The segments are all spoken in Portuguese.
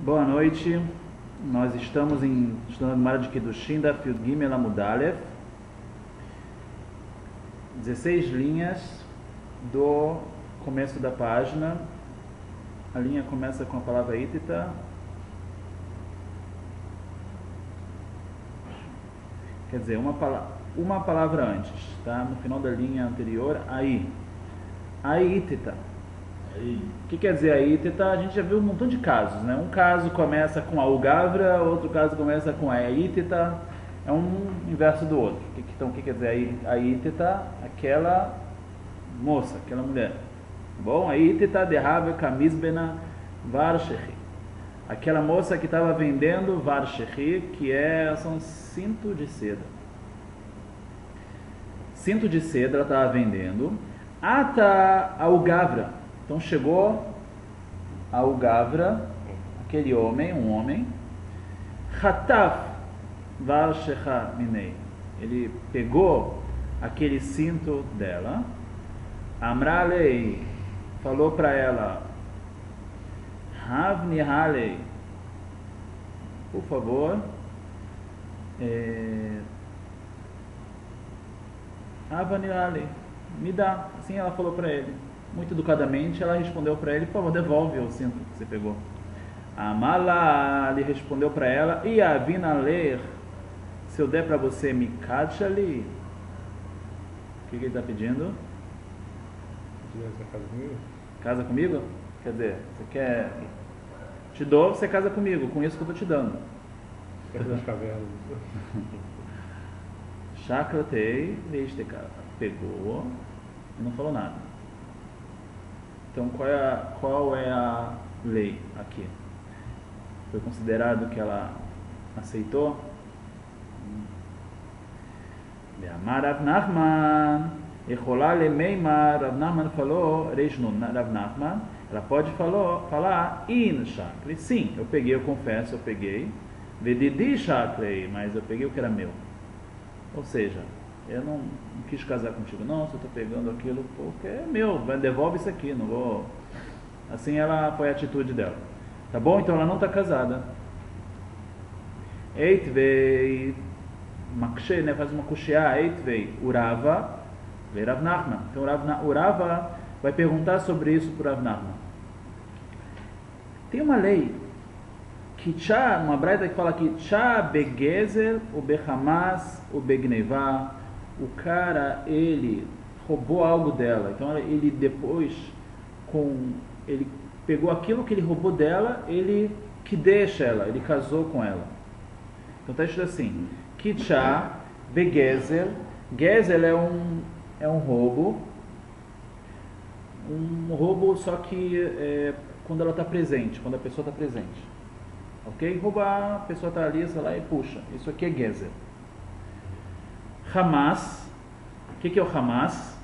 Boa noite, nós estamos estudando a Gemara de Kiddushin da Fiud Gimel Amud Aleph, 16 linhas do começo da página. A linha começa com a palavra Itita, quer dizer, uma palavra antes, tá? No final da linha anterior, aí Itita. O que quer dizer aí? A gente já viu um montão de casos, né? Um caso começa com a Ugavra, outro caso começa com a Itita, é um inverso do outro. Então, o que quer dizer a Itita? Aquela moça, aquela mulher. Bom, a Itita derrava Kamizbena Varshechi. Aquela moça que estava vendendo Varshechi, que são cinto de seda. Cinto de seda ela estava vendendo. Ata a Ugavra. Então chegou a Ugavra, aquele homem, um homem, Hataf Varshecha Minei. Ele pegou aquele cinto dela, Amralei, falou para ela, Havni Halei, por favor, Havni Halei, me dá. Assim ela falou para ele. Muito educadamente, ela respondeu para ele, por favor, devolve o cinto que você pegou. A Mala lhe respondeu para ela, e a Vina ler, se eu der para você, me ali. O que ele está pedindo? Casa comigo? Casa comigo? Quer dizer, você quer... Te dou, você casa comigo, com isso que eu estou te dando. Das cavernas. Chakratei, pegou e não falou nada. Então, qual é a lei aqui? Foi considerado que ela aceitou? Rav Nachman, Rav Nachman falou, Rav Nachman, ela pode falar, In Shakli, sim, eu peguei, eu confesso, eu peguei, Vedidi Shakli, mas eu peguei o que era meu. Ou seja, eu não quis casar contigo, não, se eu estou pegando aquilo porque é meu, devolve isso aqui, não vou... Assim foi a atitude dela. Tá bom? Então ela não está casada. Eitvei, Makshe, né, faz uma kushia, Eitvei, Urava, vei Rav Nachman. Então Urava vai perguntar sobre isso para Rav Nachman. Tem uma lei, que uma braita que fala que Tcha begezel, o bechamas, o begnevá. O cara, ele roubou algo dela, então ele depois, ele pegou aquilo que ele roubou dela, ele que deixa ela, ele casou com ela. Então está escrito assim, Kitcha begezel, gezel é um roubo só que quando ela está presente, quando a pessoa está presente. Ok? Roubar, a pessoa está ali, sei lá, e puxa, isso aqui é gezel. Hamas, o que é o Hamas?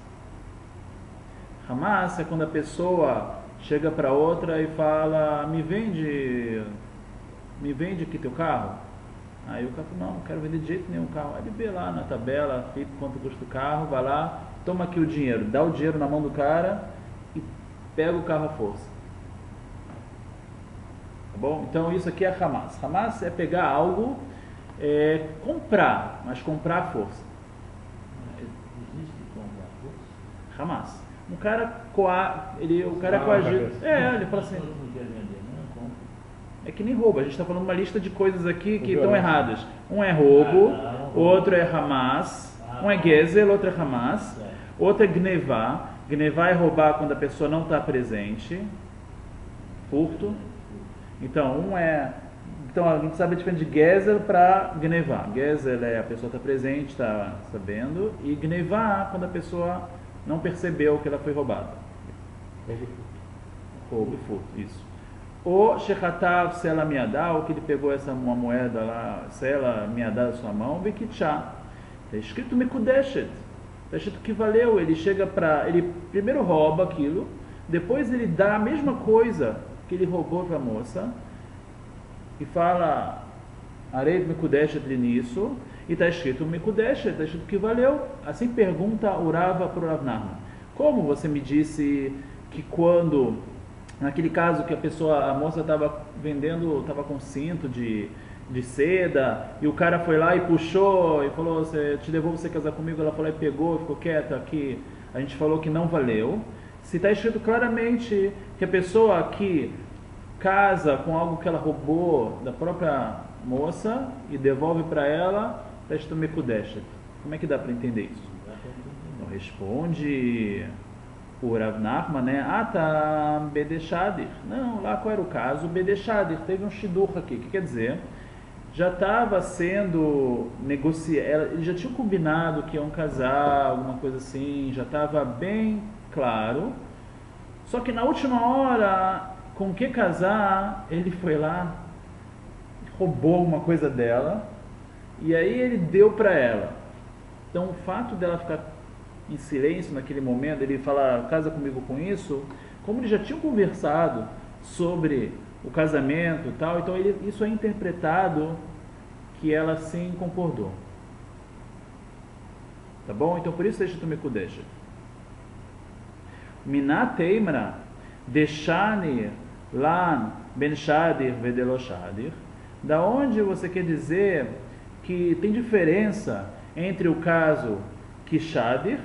Hamas é quando a pessoa chega para outra e fala, me vende aqui teu carro. Aí o cara fala, não quero vender de jeito nenhum carro. Aí ele vê lá na tabela, quanto custa o carro, vai lá, toma aqui o dinheiro, dá o dinheiro na mão do cara e pega o carro à força. Tá bom? Então isso aqui é Hamas. Hamas é pegar algo, comprar, mas comprar à força. Hamas. O cara é coagido. Ele fala assim. É que nem roubo. A gente está falando uma lista de coisas aqui que estão erradas. Um é roubo, outro é Hamas, um é Gezel, outro é Hamas, outro é Gnevá. Gnevá é roubar quando a pessoa não está presente. Furto. Então, Então a gente sabe a diferença de Gezel para Gnevá. Gezel é a pessoa está presente, está sabendo, e Gnevá quando a pessoa não percebeu que ela foi roubada. Roubo e furto, isso. O Shechatav, se ela miadá, ou que ele pegou uma moeda lá, se ela miadá da sua mão, Vekitchá. Está escrito Mekudeshet. Está escrito que valeu. Ele ele primeiro rouba aquilo, depois ele dá a mesma coisa que ele roubou para a moça, e fala Arev Mekudeshet nisso, e está escrito Mekudeshet, está escrito que valeu. Assim pergunta Urava para o Rav Nachman, como você me disse que quando Naquele caso que a moça estava vendendo, estava com cinto de seda, e o cara foi lá e puxou, e falou, te devolvo você casar comigo, ela falou e pegou, ficou quieta, aqui a gente falou que não valeu. Se está escrito claramente que a pessoa que casa com algo que ela roubou da própria moça e devolve para ela, está escrito Mekudeshet. Como é que dá para entender isso? Então responde o Rav Nachman, né? Tá, Bedeshadir. Não, lá qual era o caso? Bedeshadir. Teve um shidduch aqui. O que quer dizer? Já estava sendo negociado, eles já tinham combinado que iam casar, alguma coisa assim, já estava bem claro. Só que na última hora, com o que casar, ele foi lá, roubou alguma coisa dela, e aí ele deu para ela. Então o fato dela ficar em silêncio naquele momento, ele fala, casa comigo com isso, como eles já tinham conversado sobre o casamento e tal, então isso é interpretado que ela sim concordou. Tá bom? Então por isso deixa tu me kudesha. Minat teimra deixani lan ben shadir vedelo shadir. Da onde você quer dizer que tem diferença entre o caso que shadir,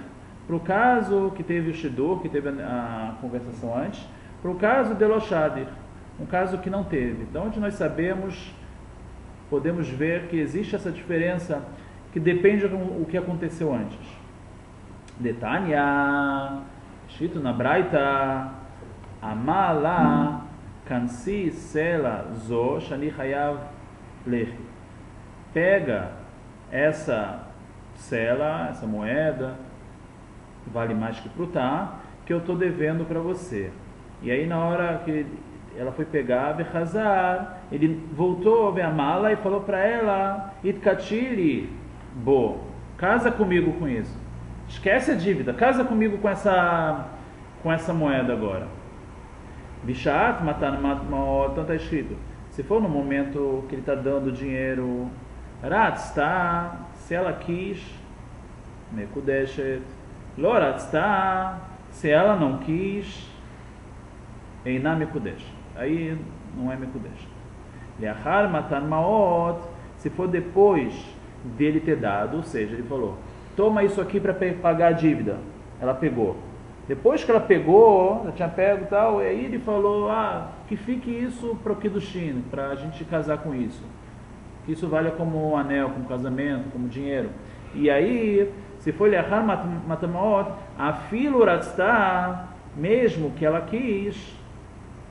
para o caso que teve o shidur, que teve a conversação antes, para o caso de lo shadir, um caso que não teve. Da onde nós sabemos, podemos ver que existe essa diferença que depende do que aconteceu antes. Detanya, escrito na Braita, Amala kansi sela zo shani hayav lechi. Pega essa sela, essa moeda, que vale mais que prutá, que eu estou devendo para você. E aí na hora que ela foi pegar, Bechazar, ele voltou a ver a mala e falou para ela, Itkatili, bo, casa comigo com isso. Esquece a dívida, casa comigo com essa moeda agora. Bishat, matar, então está escrito, se for no momento que ele está dando dinheiro, Ratzta, se ela quis, Mekudeshet, Loratzta, se ela não quis, Einá Mekudesh. Aí não é Mekudesh. Leachar matan maot, se for depois dele ter dado, ou seja, ele falou, toma isso aqui para pagar a dívida. Ela pegou. Depois que ela pegou, já tinha pego e tal, e aí ele falou, que fique isso para o Kiddushin, para a gente casar com isso. Que isso valha como um anel, como casamento, como dinheiro. E aí, se for Leachar matan maot, a filo ratzta, mesmo que ela quis,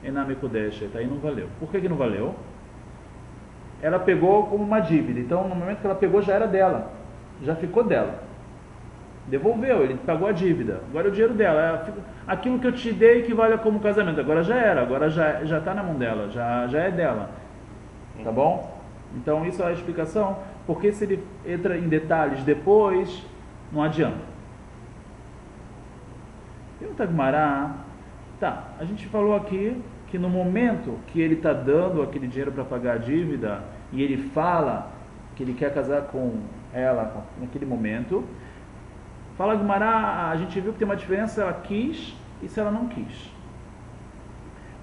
aí não valeu. Por que não valeu? Ela pegou como uma dívida. Então, no momento que ela pegou, já era dela. Já ficou dela. Devolveu, ele pagou a dívida. Agora é o dinheiro dela. Aquilo que eu te dei que vale como casamento. Agora já era. Agora já está na mão dela. Já é dela. Tá bom? Então, isso é a explicação. Porque se ele entra em detalhes depois, não adianta. Pergunta Gumará. Tá, a gente falou aqui que no momento que ele está dando aquele dinheiro para pagar a dívida e ele fala que ele quer casar com ela naquele momento, fala Gumará, a gente viu que tem uma diferença se ela quis e se ela não quis.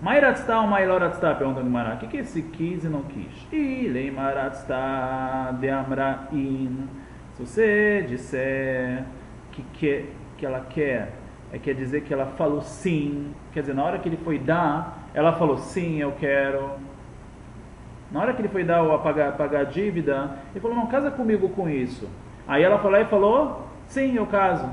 Mairatzta ou Mailoratzta? Pergunta Gumará, o que é esse quis e não quis? E Leimaratzta de Amrain. Se você disser que ela quer, quer dizer que ela falou sim, quer dizer, na hora que ele foi dar, ela falou sim, eu quero. Na hora que ele foi dar ou pagar a dívida, ele falou, não, casa comigo com isso. Aí ela falou e falou, sim, eu caso.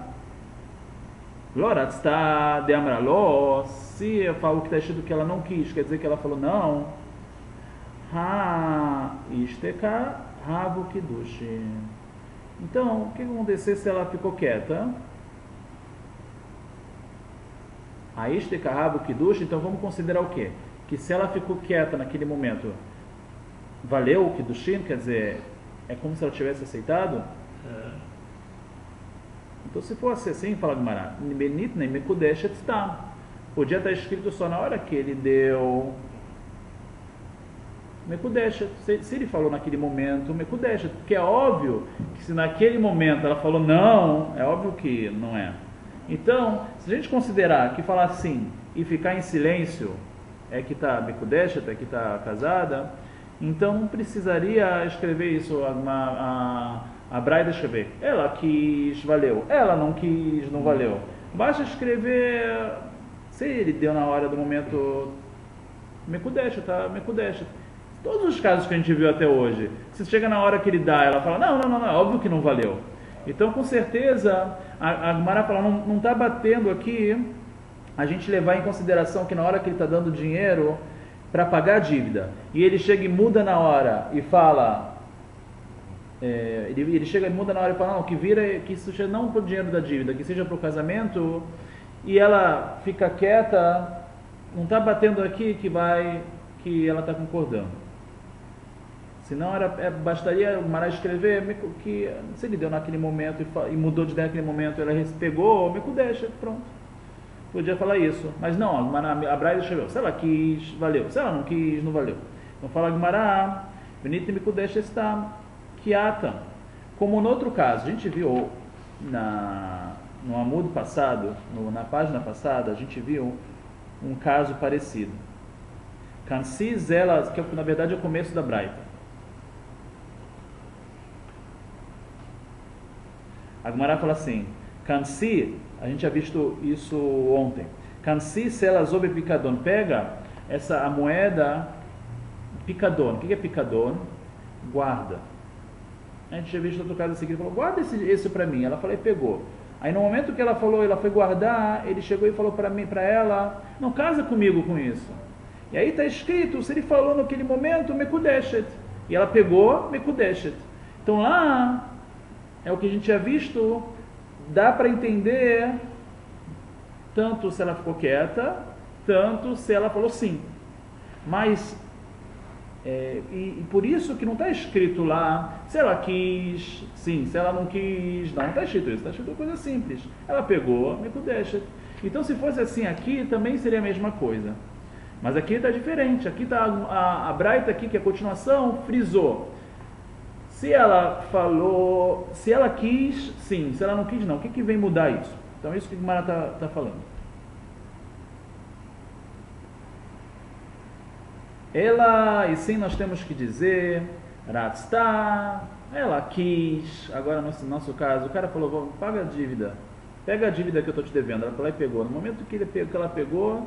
Loratzta de Amraló, se eu falo que está escrito que ela não quis, quer dizer que ela falou não. Isteka Ravu Kiddush. Então, o que vai acontecer se ela ficou quieta? A Isteka Ravu Kiddush, então vamos considerar o quê? Que se ela ficou quieta naquele momento, valeu o Kiddushin? Quer dizer, é como se ela tivesse aceitado? Então, se fosse assim, fala Gumará, Benit nem Mekudeshet está. Podia estar escrito só na hora que ele deu Mekudeshet. Se ele falou naquele momento Mekudeshet, porque é óbvio que se naquele momento ela falou não, é óbvio que não é. Então, se a gente considerar que falar sim e ficar em silêncio é que está Mekudeshet, é que está casada, então não precisaria escrever isso, a Braida escrever. Ela quis, valeu. Ela não quis, não valeu. Basta escrever, se ele deu na hora do momento Mekudeshet, tá? Mekudeshet. Todos os casos que a gente viu até hoje, se chega na hora que ele dá, ela fala, não, é óbvio que não valeu. Então, com certeza, a Gemara fala, não está batendo aqui a gente levar em consideração que na hora que ele está dando dinheiro para pagar a dívida, e ele chega e muda na hora e fala, ele chega e muda na hora e fala, não, que isso seja não para o dinheiro da dívida, que seja para o casamento, e ela fica quieta, não está batendo aqui que ela está concordando. Senão bastaria o Mará escrever que se ele deu naquele momento e mudou de ideia naquele momento, ela pegou, Mekudeshet, pronto. Podia falar isso. Mas não, a Braida escreveu, se ela quis, valeu. Se ela não quis, não valeu. Então fala a Gemara, Benito Mekudeshet está quiata. Como no outro caso, a gente viu no Amud passado, na página passada, a gente viu um caso parecido. Kansi Zela, que na verdade é o começo da Braita. A Gemara fala assim, Kansi, a gente já visto isso ontem, Kansi Sela Zobe Picadon, pega a moeda Picadon. O que é Picadon? Guarda. A gente já visto outro caso assim, ele falou, guarda esse para mim. Ela falou e pegou. Aí no momento que ela falou, ela foi guardar, ele chegou e falou para ela, não casa comigo com isso. E aí está escrito, se ele falou naquele momento, Mekudeshet. E ela pegou, Mekudeshet. Então lá, é o que a gente já visto, dá para entender tanto se ela ficou quieta, tanto se ela falou sim. Mas, e por isso que não está escrito lá, se ela quis, sim, se ela não quis, não está escrito isso, está escrito coisa simples. Ela pegou, Mekudeshet. Então se fosse assim aqui, também seria a mesma coisa. Mas aqui está diferente, aqui está a Braita aqui, que é a continuação, frisou. Se ela falou, se ela quis, sim, se ela não quis, não. O que vem mudar isso? Então é isso que o Gemara está falando. E sim nós temos que dizer, Ratzta, ela quis, agora no nosso caso, o cara falou, paga a dívida, pega a dívida que eu estou te devendo. Ela falou e pegou. No momento que ela pegou,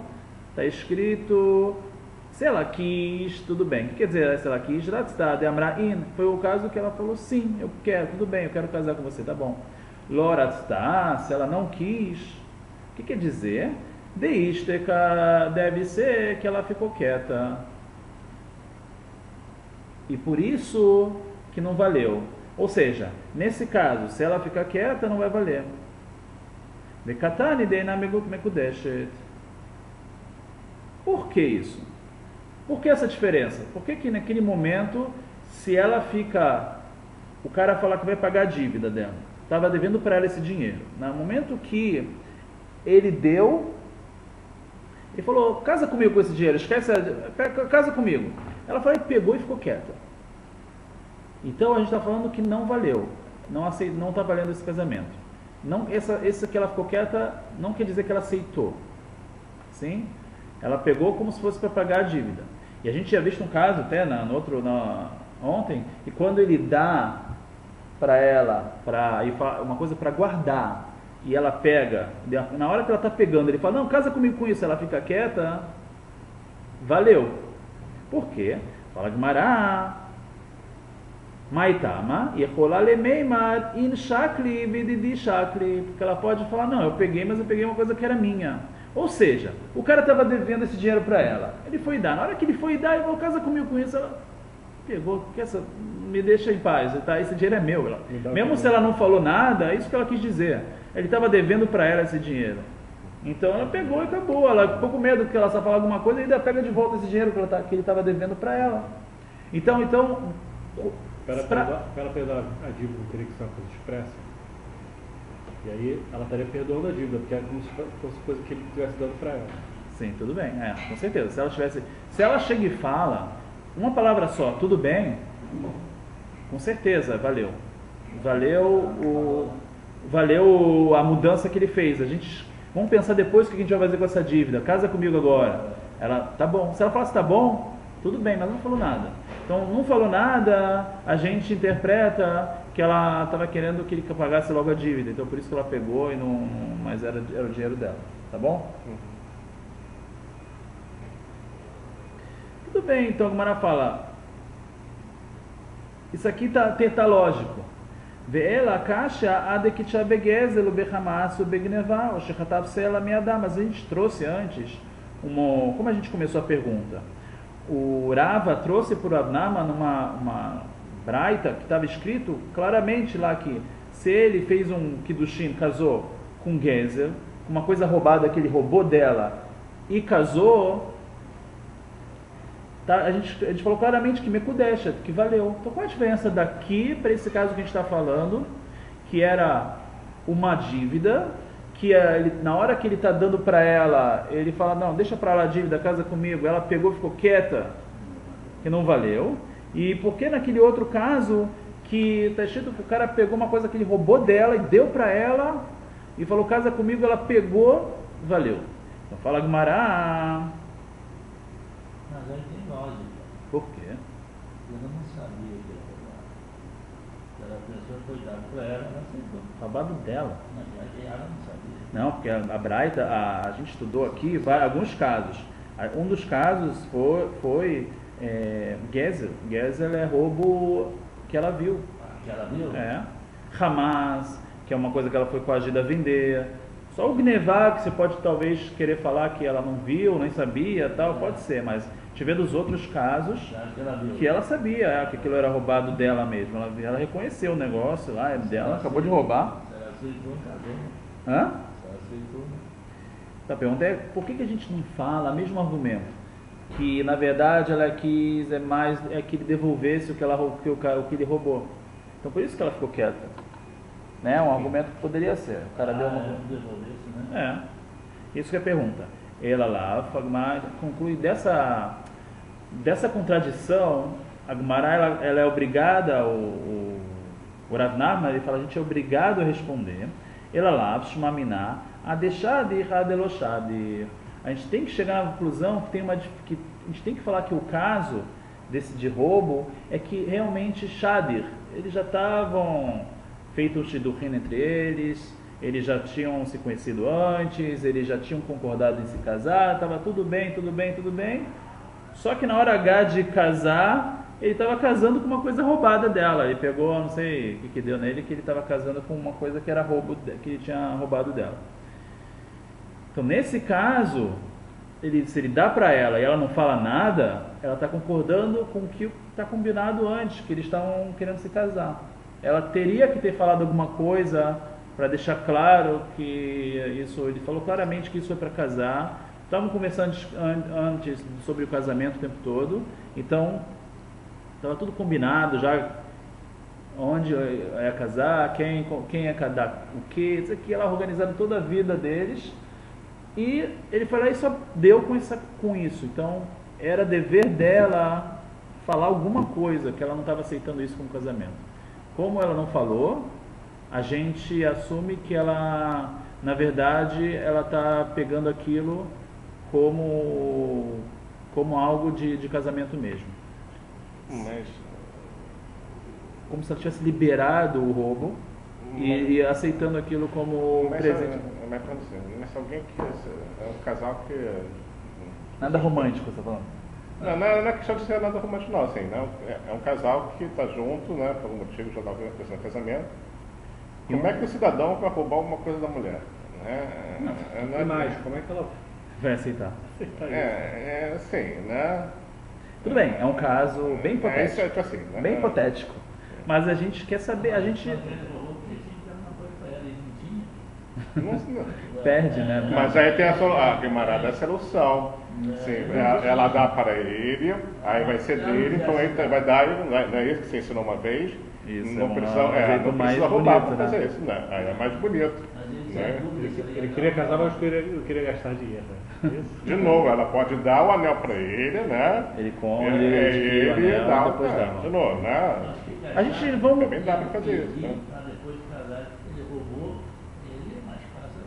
está escrito, se ela quis, tudo bem. O que quer dizer se ela quis? De Amrain. Foi o caso que ela falou, sim, eu quero, tudo bem, eu quero casar com você, tá bom. Loratzta, se ela não quis, o que quer dizer? Deisteka, deve ser que ela ficou quieta. E por isso que não valeu. Ou seja, nesse caso, se ela ficar quieta, não vai valer. Vekatani deina mekudeshet. Por que isso? Por que essa diferença? Por que naquele momento, se ela fica, o cara falar que vai pagar a dívida dela, estava devendo para ela esse dinheiro, no momento que ele deu, ele falou, casa comigo com esse dinheiro, esquece, casa comigo. Ela falou, e pegou e ficou quieta. Então a gente está falando que não valeu, não está valendo esse casamento. Não, essa que ela ficou quieta não quer dizer que ela aceitou. Sim? Ela pegou como se fosse para pagar a dívida. E a gente tinha visto um caso até ontem, que quando ele dá para ela uma coisa para guardar, e ela pega, na hora que ela está pegando, ele fala, não, casa comigo com isso, ela fica quieta, valeu. Por quê? Fala Gemara, Maitama, Yechola lemeimad in shakli vididi shakli, porque ela pode falar, não, eu peguei, mas eu peguei uma coisa que era minha. Ou seja, o cara estava devendo esse dinheiro para ela. Ele foi dar. Na hora que ele foi dar, ele falou, casa comigo com isso. Ela pegou, me deixa em paz. Tá? Esse dinheiro é meu. Mesmo se ela não falou nada, é isso que ela quis dizer. Ele estava devendo para ela esse dinheiro. Então ela pegou e acabou. Ela ficou com medo que ela só falar alguma coisa e ainda pega de volta esse dinheiro que ele estava devendo para ela. Então para ela perdoar a dívida, teria que ser uma coisa expressa. E aí ela estaria perdoando a dívida, porque é como se fosse coisa que ele estivesse dando para ela. Sim, tudo bem, com certeza. Se ela chega e fala uma palavra só, tudo bem, com certeza, valeu. Valeu a mudança que ele fez. Vamos pensar depois o que a gente vai fazer com essa dívida. Casa comigo agora. Ela, tá bom. Se ela falasse tá bom, tudo bem, mas não falou nada. Então, não falou nada, a gente interpreta que ela estava querendo que ele pagasse logo a dívida. Então, por isso que ela pegou, e não, mas era o dinheiro dela. Tá bom? Tudo bem, então a Gemara fala, isso aqui tá lógico. Ve'ela kasha adekitcha begezel bechamas begneva, o shechatav sela miadam. Mas a gente trouxe antes, como a gente começou a pergunta, o Rava trouxe por Rav Nachman uma braita que estava escrito claramente lá que se ele fez um kiddushin, casou com gezel, uma coisa roubada que ele roubou dela e casou, tá, a gente falou claramente que mekudesha, que valeu. Então qual a diferença daqui para esse caso que a gente está falando, que era uma dívida, que na hora que ele está dando para ela, ele fala, não, deixa para lá a dívida, casa comigo, ela pegou, ficou quieta, que não valeu. E por que naquele outro caso, que está escrito que o cara pegou uma coisa que ele roubou dela e deu para ela, e falou, casa comigo, ela pegou, valeu. Então fala Gumará. Mas aí tem lógica. Por quê? Eu não sabia que era roubado. Ela pensou que foi dado para ela, ela aceitou. Roubado dela. Mas ela não sabia. Não, porque a Braita, a gente estudou aqui alguns casos. Um dos casos foi Gezel. Gezel é roubo que ela viu. Que ela viu? É. Hamas, que é uma coisa que ela foi coagida a vender. Só o Gnevá, que você pode talvez querer falar que ela não viu, nem sabia, tal, pode ser, mas tivendo os outros casos que ela sabia que aquilo era roubado dela mesmo. Ela reconheceu o negócio lá, é dela, acabou de roubar. Ela aceitou, casou. Hã? Ela aceitou. A pergunta é, por que a gente não fala o mesmo argumento? Que na verdade ela quis que ele devolvesse o que ele roubou. Então por isso que ela ficou quieta. Né? Um argumento que poderia ser. O cara deu uma... devolvesse, né? Isso que é a pergunta. Ela lá, Fagmar conclui dessa contradição, a Gemara ela é obrigada, o Rav Nachman, ele fala, a gente é obrigado a responder. Ela lá, Shmaminá, a deixar de ir a Deloshad. A gente tem que chegar na conclusão que a gente tem que falar que o caso desse de roubo é que realmente Shadir, eles já estavam feito um shidduchin entre eles já tinham se conhecido antes, eles já tinham concordado em se casar, estava tudo bem, só que na hora H de casar, ele estava casando com uma coisa roubada dela, ele pegou, não sei o que deu nele, que ele estava casando com uma coisa que era roubo, que ele tinha roubado dela. Então nesse caso, se ele dá para ela e ela não fala nada, ela está concordando com o que está combinado antes, que eles estavam querendo se casar. Ela teria que ter falado alguma coisa para deixar claro que isso, ele falou claramente que isso foi para casar. Estavam conversando antes sobre o casamento o tempo todo, então estava tudo combinado já, onde ia casar, quem ia casar, o que, isso aqui, ela organizando toda a vida deles, e ele foi lá e só deu com isso. Então era dever dela falar alguma coisa, que ela não estava aceitando isso como casamento. Como ela não falou, a gente assume que ela, na verdade, ela está pegando aquilo como algo de casamento mesmo. Mas... Como se ela tivesse liberado o roubo e aceitando aquilo como presente. Mas alguém que é um casal que... Nada romântico, você está falando? Não é questão de ser nada romântico, não. Assim, não. É um casal que está junto, né, por algum motivo, já estava pensando em casamento. Como é que o cidadão vai roubar alguma coisa da mulher? Mas como é que ela vai aceitar? Assim, né? Tudo bem, é um caso bem hipotético. Isso é assim, né? Bem hipotético. Mas a gente quer saber, a gente... Perde, né? Mas aí tem a Guimarães da solução. Sim, ela dá para ele, aí vai ser dele, então ele vai dar, não é isso que você ensinou uma vez? Isso, não precisa roubar para fazer isso, né? Aí é mais bonito. Né? Ele queria casar, mas queria gastar dinheiro. Né? De novo, ela pode dar o anel para ele, né? Ele come, ele dá depois dá. de novo, né? A gente vamos... Também dá para fazer isso, né? Depois de casar, ele roubou, ele é mais fácil.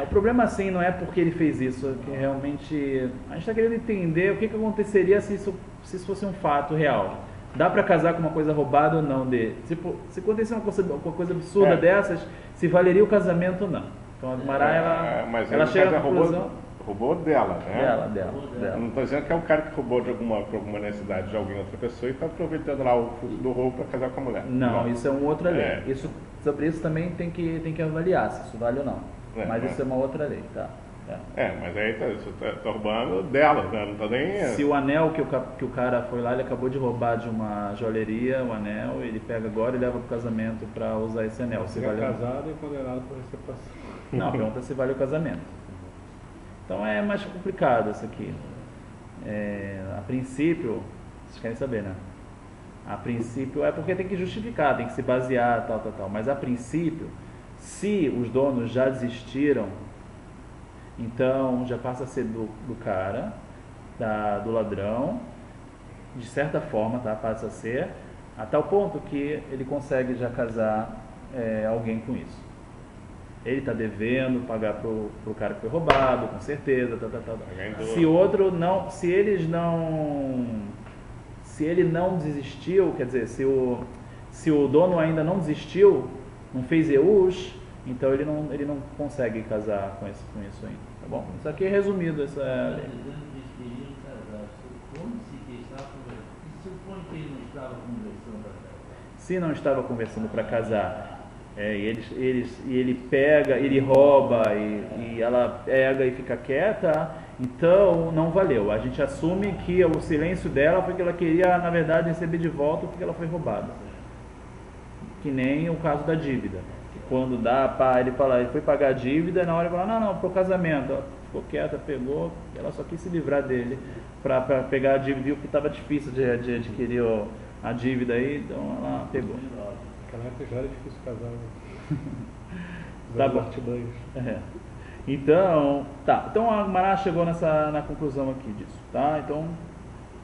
O problema assim não é porque ele fez isso, que realmente a gente está querendo entender o que aconteceria se isso fosse um fato real. Dá para casar com uma coisa roubada ou não dele? Se acontecer uma coisa absurda dessas, se valeria o casamento ou não. Então a Gemara, ela chega à conclusão... Roubou dela, né? Dela. Não estou dizendo que é um cara que roubou por alguma necessidade de alguém, outra pessoa, e está aproveitando lá o fruto do roubo para casar com a mulher. Não, isso é uma outra lei. Sobre isso também tem que avaliar se isso vale ou não. Mas isso é uma outra lei, tá? Mas aí tá roubando dela, né? Não tá nem... Se o anel que o cara foi lá, ele acabou de roubar de uma joalheria, o anel, ele pega agora e leva pro casamento para usar esse anel. Se vale casado e condenado por receptação. Não, pergunta se vale o casamento. Então é mais complicado isso aqui. A princípio, vocês querem saber, né? A princípio é porque tem que justificar, tem que se basear, tal. Mas a princípio, se os donos já desistiram, então já passa a ser do cara, do ladrão, de certa forma, tá? Passa a ser, a tal ponto que ele consegue já casar alguém com isso. Ele está devendo pagar pro cara que foi roubado, com certeza, tal. Se ele não desistiu, quer dizer, se o dono ainda não desistiu, não fez EUs, então ele não consegue casar com isso ainda, tá bom? Isso aqui é resumido, essa é... Se não estava conversando para casar, ele pega, ele rouba e ela pega e fica quieta, então não valeu. A gente assume que o silêncio dela foi que ela queria, na verdade, receber de volta porque ela foi roubada. Que nem o caso da dívida. Que quando ele foi pagar a dívida, na hora ele fala, não, pro casamento. Ela ficou quieta, pegou, ela só quis se livrar dele para pegar a dívida, viu que estava difícil de adquirir a dívida aí, então ela pegou. Naquela época já era difícil casar. Tá bom. Então a Gemara chegou na conclusão aqui disso, tá? Então,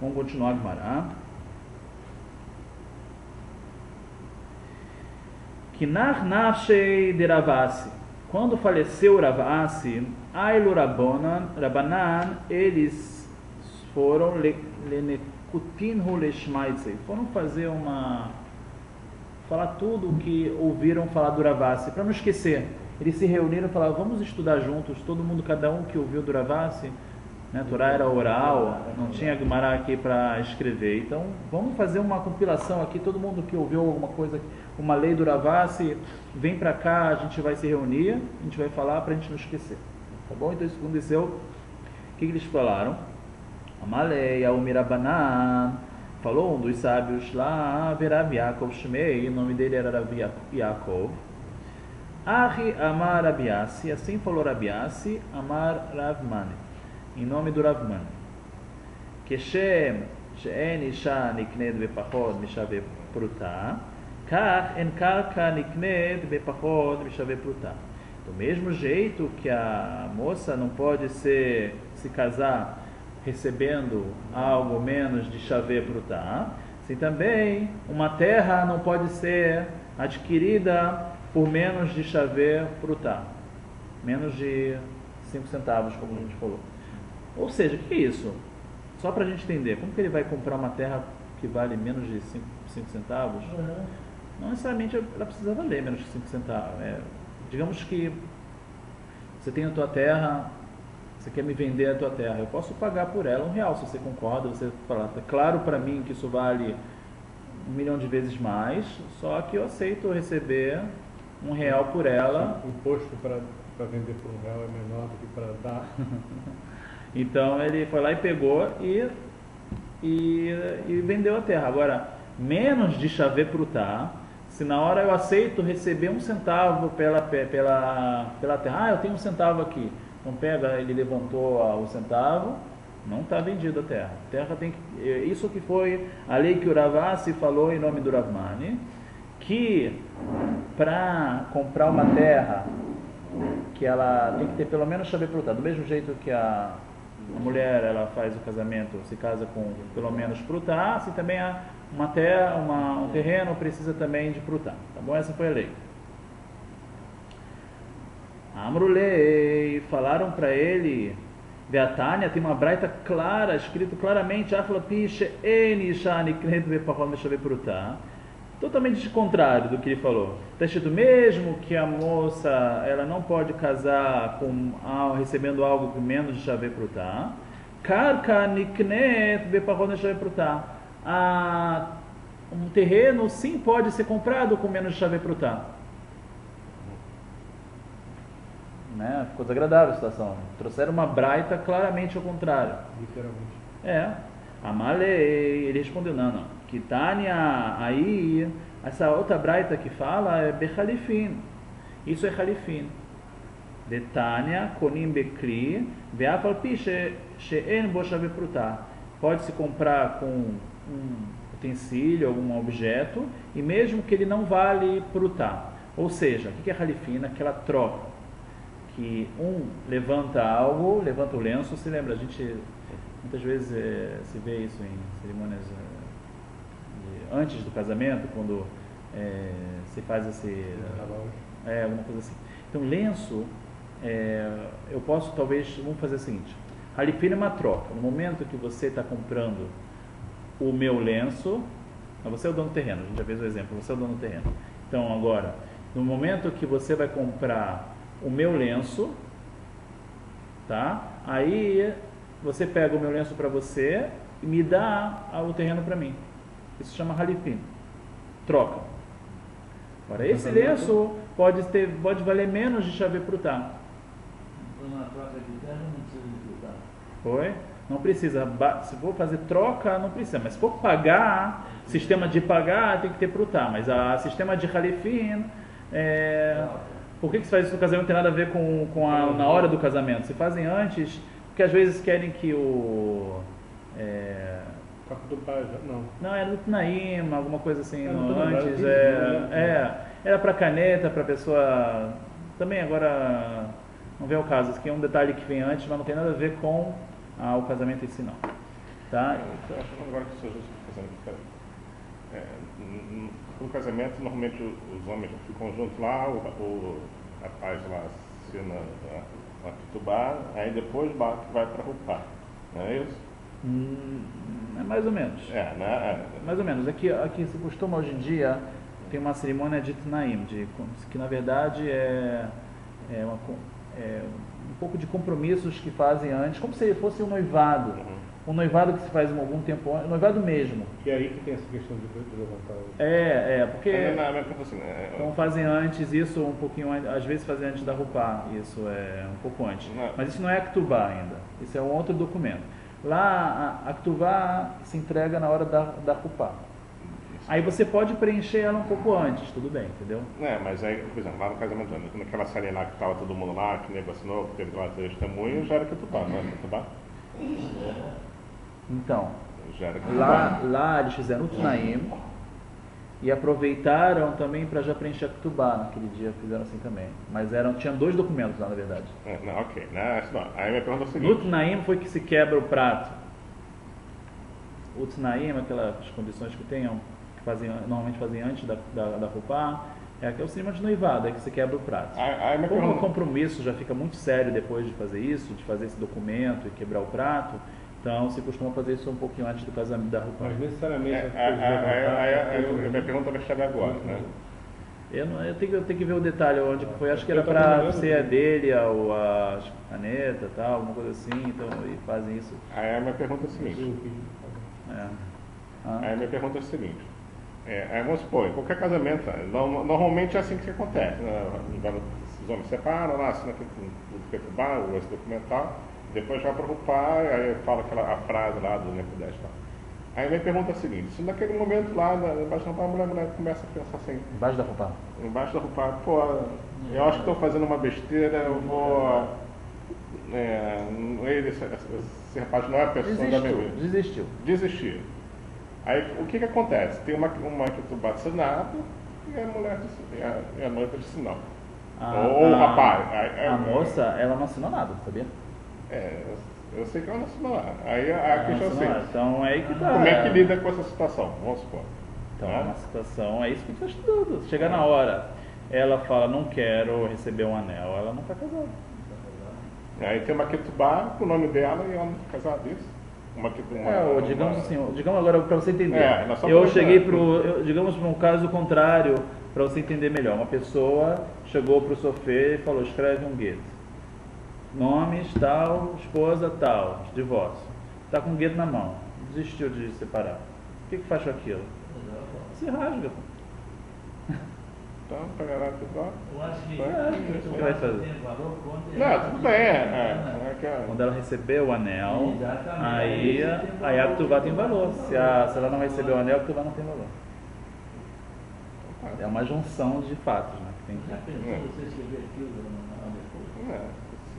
vamos continuar a Gemara. Kinach nafshei de Ravasi. Quando faleceu Ravasi, Ailu Rabanan, eles foram lenekutinhu leshmaitzei. Foram falar tudo o que ouviram falar do Ravasi, para não esquecer. Eles se reuniram e falaram, vamos estudar juntos, todo mundo, cada um que ouviu do Ravasi, né? A Torá era oral, não tinha Gemara aqui para escrever, então vamos fazer uma compilação aqui, todo mundo que ouviu alguma coisa, uma lei do Ravasi, vem para cá, a gente vai se reunir, a gente vai falar para a gente não esquecer, tá bom? Então isso aconteceu, o que eles falaram? Amalei, Aumirabanan, falou um dos sábios lá, Rav Yaakov Shmei, o nome dele era Rav Yaakov. Ahi Amar Rabiasi, assim falou Rabiasi, Amar Ravmani, em nome do Ravmani. Keshem she'en isha nikned bepachod mishave pruta, kach en karka nikned bepachod mishave pruta. Do mesmo jeito que a moça não pode se casar recebendo algo menos de chave pruta, assim também uma terra não pode ser adquirida por menos de chave pruta, menos de 5 centavos, como a gente falou. Ou seja, o que é isso? Só para a gente entender, como que ele vai comprar uma terra que vale menos de 5 centavos? Não necessariamente ela precisa valer menos de 5 centavos. Digamos que você tem a tua terra, você quer me vender a tua terra, eu posso pagar por ela R$1, se você concorda, você fala, é claro para mim que isso vale 1 milhão de vezes mais, só que eu aceito receber R$1 por ela. O imposto para vender por R$1 é menor do que para dar. Então ele foi lá e pegou e vendeu a terra. Agora, menos de chave pruta, se na hora eu aceito receber 1 centavo pela terra, eu tenho 1 centavo aqui. Então pega, ele levantou o centavo, não está vendida a terra. A terra tem que, isso que foi a lei que o Ravasi falou em nome do Ravmani, que para comprar uma terra, que ela tem que ter pelo menos chave pruta, do mesmo jeito que a mulher ela faz o casamento, se casa com pelo menos pruta, assim também uma terra, um terreno precisa também de pruta, tá bom? Essa foi a lei. Amrulei, falaram para ele, Veatânia, tem uma braita clara, escrito claramente, totalmente contrário do que ele falou. Está escrito mesmo que a moça ela não pode casar recebendo algo menos de chave prutá. Karka niknet bepachot chave prutá. Um terreno sim pode ser comprado com menos de chave prutá. Né? Ficou desagradável a situação. Trouxeram uma braita claramente ao contrário. Literalmente. Amalei, ele respondeu, não. Kitânia, aí, essa outra braita que fala é Bechalifin. Isso é Halifin. Detânia, Konim Bekri, Veafal Piche, She'en Boshave Prutá. Pode-se comprar com um utensílio, algum objeto, e mesmo que ele não vale Prutá. Ou seja, o que é Halifin? Aquela troca. Que um levanta algo, levanta o lenço, se lembra, a gente muitas vezes se vê isso em cerimônias antes do casamento, quando se faz alguma coisa assim. Então, lenço, eu posso talvez, vamos fazer o seguinte, halifin é uma troca. No momento que você está comprando o meu lenço, você é o dono do terreno, a gente já fez o exemplo, você é o dono do terreno. Então, agora, no momento que você vai comprar o meu lenço, tá? Aí você pega o meu lenço para você e me dá o terreno para mim. Isso se chama halifin. Troca. Agora esse lenço pode valer menos de chave prutá. Então na troca de terra não precisa de prutá. Foi? Não precisa. Se for fazer troca, não precisa. Mas se for pagar, sistema de pagar tem que ter prutá. Mas a sistema de halifin por que se faz isso no casamento? Não tem nada a ver na hora do casamento. Se fazem antes, porque às vezes querem que Corpo do pai, não. Não, era no Tnaim, alguma coisa assim antes. Era Era para caneta, para pessoa. Também agora não vem ao caso. Isso aqui é um detalhe que vem antes, mas não tem nada a ver com o casamento em si, não. Tá? Eu acho que agora que você no casamento, normalmente os homens ficam juntos lá, o rapaz lá assina a Ketubá, aí depois vai para Rupá, não é isso? É mais ou menos. Mais ou menos. Aqui se costuma hoje em dia, tem uma cerimônia de Tnaim, que na verdade é um pouco de compromissos que fazem antes, como se fosse um noivado. Uhum. Um noivado que se faz algum tempo antes, noivado mesmo. E aí que tem essa questão de levantar porque Assim, então fazem antes isso um pouquinho, às vezes fazem antes da Rupá, isso é um pouco antes. Mas isso não é a Ketubá ainda, isso é um outro documento. Lá a Ketubá se entrega na hora da Rupá. Aí você pode preencher ela um pouco antes, tudo bem, entendeu? Mas aí, por exemplo, lá no casamento, naquela salinha lá que estava todo mundo lá, que negociou, que teve lá testemunhos, já era Ketubá, não é Ketubá? Então, lá eles fizeram o Tnaim e aproveitaram também para já preencher a Ketubá naquele dia, fizeram assim também. Mas tinham dois documentos lá, na verdade. Ok. Aí minha pergunta é o seguinte. No Tnaim foi que se quebra o prato. O Tnaim, aquelas condições que tem, que normalmente fazem antes da Rupá, é o cinema de noivado, é que se quebra o prato. Como o compromisso já fica muito sério depois de fazer isso, de fazer esse documento e quebrar o prato, então se costuma fazer isso um pouquinho antes do casamento da Rupá. Mas necessariamente minha pergunta vai chegar agora, né? Eu tenho que ver o detalhe onde que foi. Acho que era para ser a dele, a caneta, tal, alguma coisa assim. Então, e fazem isso. Aí a minha pergunta é a seguinte. Aí a minha pergunta é a seguinte. Vamos supor, em qualquer casamento, normalmente é assim que acontece. Né? Os homens separam, lá, assinam o Ketubá, esse documental, depois vai para o Rupá, aí fala a frase lá do Nefedesh. Aí minha pergunta é a seguinte, se naquele momento lá, embaixo da Rupá, a mulher começa a pensar assim... Embaixo da Rupá? Embaixo da Rupá, eu acho que estou fazendo uma besteira, eu vou... esse rapaz não é a pessoa da minha vida. Desistiu. Aí o que acontece? Tem uma Ketubá assinada e a mulher e a noiva de sinal. Ou o rapaz. A moça, ela não assinou nada, sabia? Eu sei que ela não assinou nada. Aí a questão é assim. Então é aí que tá. Como é que lida com essa situação? Vamos supor. Então é uma situação, é isso que a gente está estudando. Chegar na hora. ela fala, não quero receber um anel, ela não está casada. Aí tem uma ketubá com o nome dela e ela não está casada, isso? Digamos assim, digamos agora para você entender. Nós só Eu falamos, cheguei digamos para um caso contrário, para você entender melhor. Uma pessoa chegou para o sofê e falou, escreve um gueto. Nomes, tal, esposa, tal, divórcio. Está com o gueto na mão, desistiu de se separar. O que faz com aquilo? Se rasga. Então, pegará a ketubá. Eu acho que o que vai fazer? tem valor quando Não, tudo bem, Quando ela receber o anel, Exatamente. aí a ketubá tem valor. Se ela não receber o anel, a ketubá não tem valor. É uma junção de fatos, né? Que tem Já que... pensou você escrever aquilo depois?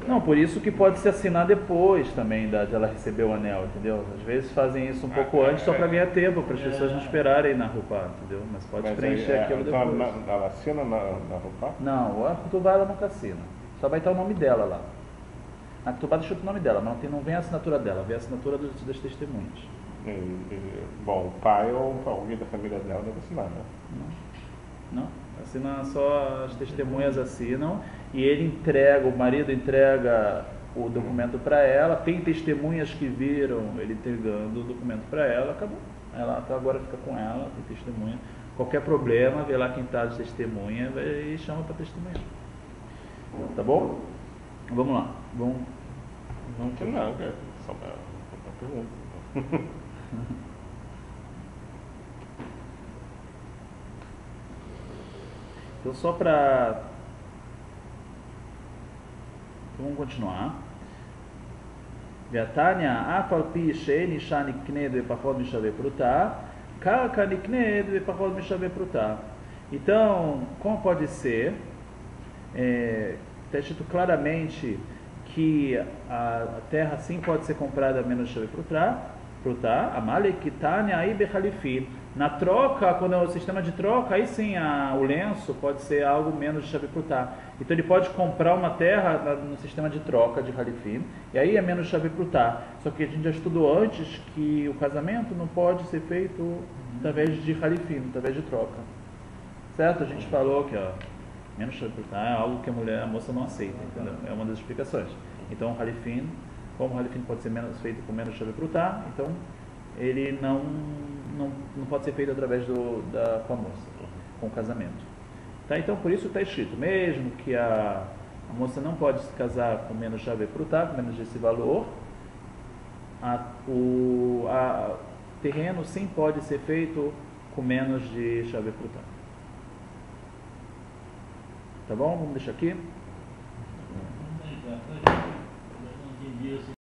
Não, por isso que pode se assinar depois também de ela receber o anel, entendeu? Às vezes fazem isso um pouco antes só para ganhar tempo, para as pessoas não esperarem na roupa, entendeu? Mas pode preencher aquilo então, depois. Ela assina na roupa? Não, a ketubá ela nunca assina. Só vai estar o nome dela lá. Na ketubá deixa o nome dela, mas não vem a assinatura dela, vem a assinatura das testemunhas. Bom, o pai ou alguém da família dela deve assinar, né? Não, assina só as testemunhas assinam e ele entrega, o marido entrega o documento para ela, tem testemunhas que viram ele entregando o documento para ela, acabou. Ela até agora fica com ela, tem testemunha. Qualquer problema, vê lá quem está de testemunha e chama para testemunhar. Tá bom? Vamos lá. Vamos Não, é só uma pergunta. Então só para... Então, vamos continuar. Ve'atanya afal pi she'en isha nikned ve'pachot mishave pruta, karka nikned ve'pachot mishave pruta. Então, como pode ser, está escrito claramente que a terra sim pode ser comprada a menos mishave pruta, amalekitanya aí bechalifim. Na troca, quando é o sistema de troca, aí sim o lenço pode ser algo menos de chave prutá. Então ele pode comprar uma terra no sistema de troca de halifim, e aí é menos chave prutá. Só que a gente já estudou antes que o casamento não pode ser feito através de halifim, através de troca. Certo? A gente falou que menos chave prutá é algo que a moça não aceita, entendeu? É uma das explicações. Então o halifim, como o halifim pode ser feito com menos chave prutá, então ele não pode ser feito através com a moça, com o casamento. Tá? Então, por isso está escrito, mesmo que a moça não pode se casar com menos chave prutá, com menos desse valor, o terreno sim pode ser feito com menos de chave prutá. Tá bom? Vamos deixar aqui. Eu não entendi